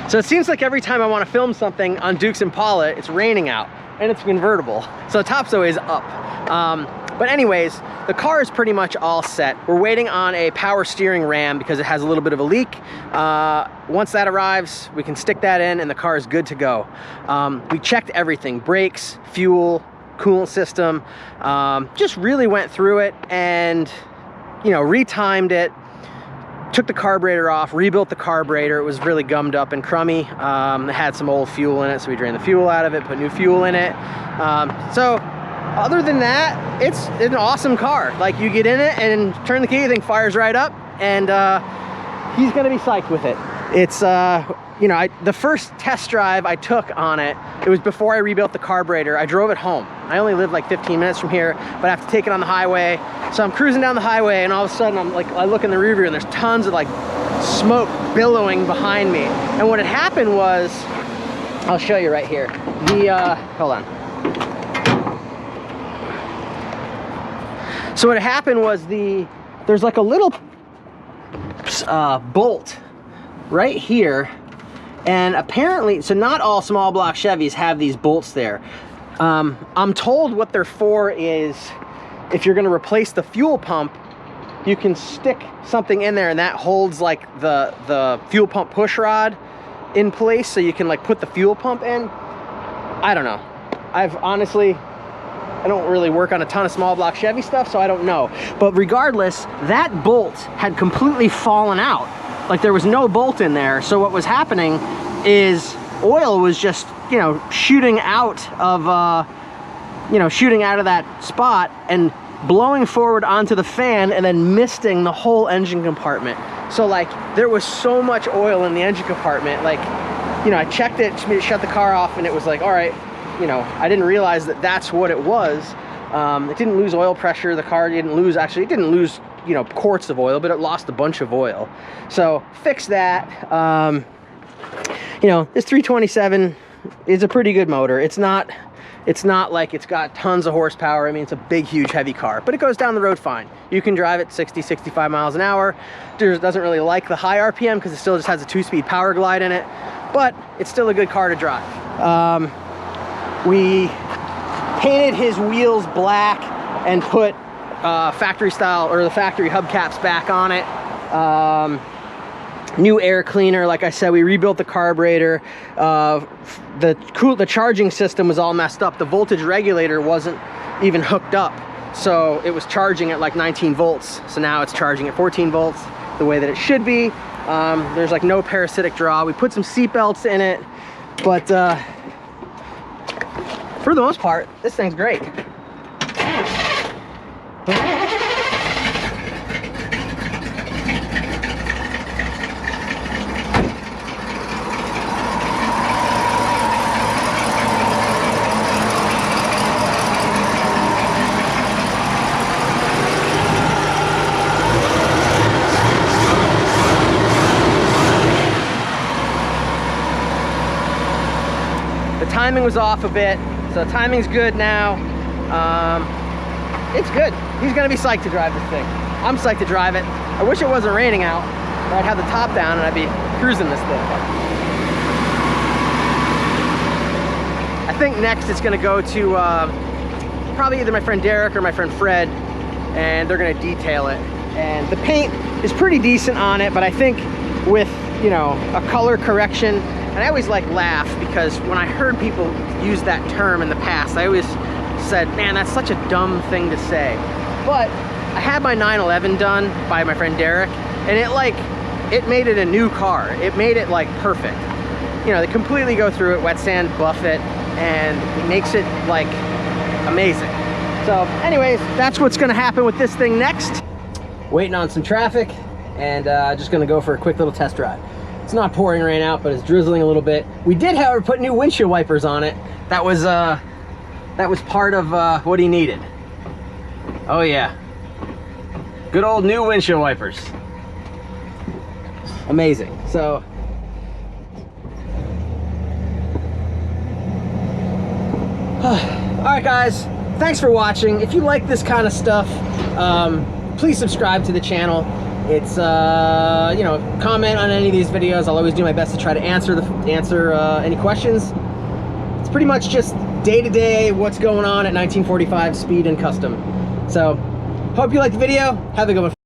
So it seems like every time I want to film something on Duke's Impala, it's raining out, and it's convertible, so the top's always up. But anyways, the car is pretty much all set. We're waiting on a power steering ram because it has a little bit of a leak. Once that arrives, we can stick that in and the car is good to go. We checked everything, brakes, fuel, coolant system, just really went through it and, you know, retimed it, took the carburetor off, rebuilt the carburetor. It was really gummed up and crummy. It had some old fuel in it, so we drained the fuel out of it, put new fuel in it. So other than that, it's an awesome car. Like, you get in it and turn the key, the thing fires right up, and he's gonna be psyched with it. It's, you know, the first test drive I took on it, it was before I rebuilt the carburetor. I drove it home. I only live like 15 minutes from here, but I have to take it on the highway. So I'm cruising down the highway, and all of a sudden I'm like, I look in the rear view and there's tons of like smoke billowing behind me. And what had happened was, I'll show you right here. Hold on. So what had happened was there's like a little bolt right here, and apparently, so not all small block Chevys have these bolts there. I'm told what they're for is if you're going to replace the fuel pump, you can stick something in there and that holds like the fuel pump push rod in place, so you can like put the fuel pump in. I don't know. I don't really work on a ton of small block Chevy stuff, so I don't know. But regardless, that bolt had completely fallen out. Like, there was no bolt in there. So what was happening is oil was just, you know, shooting out of that spot and blowing forward onto the fan and then misting the whole engine compartment. So like, there was so much oil in the engine compartment. Like, you know, I checked it, shut the car off, and it was like, all right, you know, I didn't realize that that's what it was. It didn't lose oil pressure. The car didn't lose, actually, it didn't lose, you know, quarts of oil, but it lost a bunch of oil. So fix that. You know, this 327 is a pretty good motor. It's not like it's got tons of horsepower. I mean, it's a big, huge, heavy car, but it goes down the road fine. You can drive it 60, 65 miles an hour. It doesn't really like the high RPM because it still just has a 2-speed power glide in it, but it's still a good car to drive. We painted his wheels black and put factory style, or the factory hubcaps back on it. New air cleaner, like I said, we rebuilt the carburetor. The charging system was all messed up. The voltage regulator wasn't even hooked up, so it was charging at like 19 volts. So now it's charging at 14 volts, the way that it should be. There's like no parasitic draw. We put some seat belts in it, but for the most part, this thing's great. The timing was off a bit, so timing's good now. It's good. He's gonna be psyched to drive this thing. I'm psyched to drive it. I wish it wasn't raining out, or I'd have the top down and I'd be cruising this thing. I think next it's gonna go to probably either my friend Derek or my friend Fred, and they're gonna detail it. And the paint is pretty decent on it, but I think with, you know, a color correction, and I always like laugh because when I heard people use that term in the past, I always said, man, that's such a dumb thing to say. But I had my 911 done by my friend Derek, and it made it a new car. It made it like perfect. You know, they completely go through it, wet sand, buff it, and it makes it like amazing. So anyways, that's what's gonna happen with this thing next. Waiting on some traffic, and just gonna go for a quick little test drive. It's not pouring rain out, but it's drizzling a little bit. We did, however, put new windshield wipers on it. That was part of what he needed. Oh yeah, good old new windshield wipers. Amazing. So all right guys, thanks for watching. If you like this kind of stuff, please subscribe to the channel. It's, you know, comment on any of these videos. I'll always do my best to try to answer any questions. It's pretty much just day-to-day what's going on at 1945 Speed and Custom. So, hope you liked the video. Have a good one.